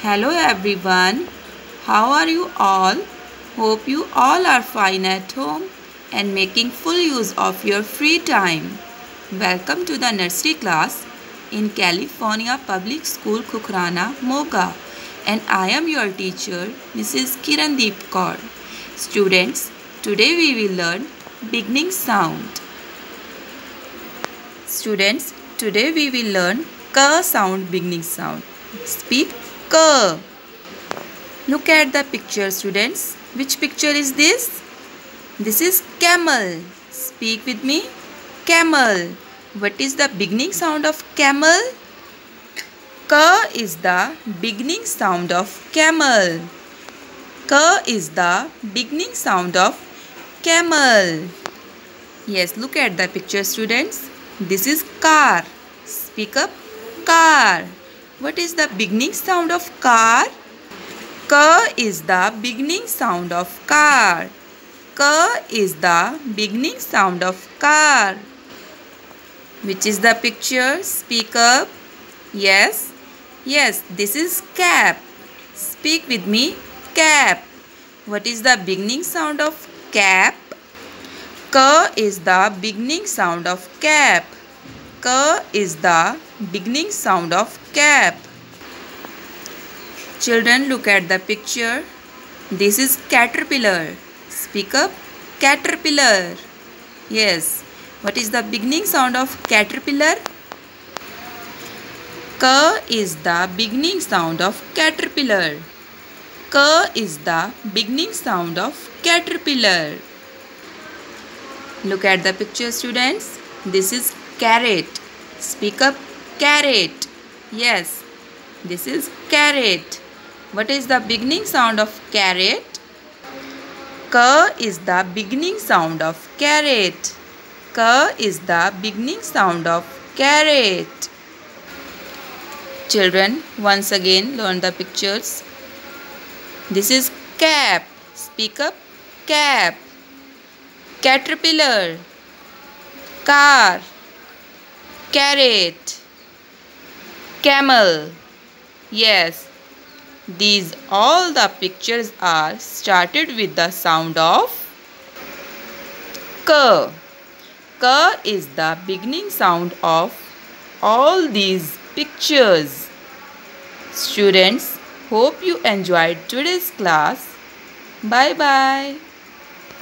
Hello everyone, how are you all? Hope you all are fine at home and making full use of your free time. Welcome to the nursery class in California Public School, Kukhrana, Moga, and I am your teacher, Mrs. Kirandeep Kaur. Students, today we will learn beginning sound. Students, today we will learn K sound, beginning sound. Speak K. Look at the picture, students. Which picture is this? This is camel. Speak with me. Camel. What is the beginning sound of camel? K is the beginning sound of camel. K is the beginning sound of camel. Yes, look at the picture, students. This is car. Speak up. Car. What is the beginning sound of car? K is the beginning sound of car. K is the beginning sound of car. Which is the picture? Speak up. Yes. Yes, this is cap. Speak with me. Cap. What is the beginning sound of cap? K is the beginning sound of cap. K is the beginning sound of cap. Children, look at the picture. This is caterpillar. Speak up. Caterpillar. Yes. What is the beginning sound of caterpillar? K is the beginning sound of caterpillar. K is the beginning sound of caterpillar. Look at the picture, students. This is carrot. Speak up. Carrot. Yes. This is carrot. What is the beginning sound of carrot? K is the beginning sound of carrot. K is the beginning sound of carrot. Children, once again learn the pictures. This is cap. Speak up. Cap. Caterpillar. Car. Carrot. Camel. Yes. These all the pictures are started with the sound of K. K is the beginning sound of all these pictures. Students, hope you enjoyed today's class. Bye bye.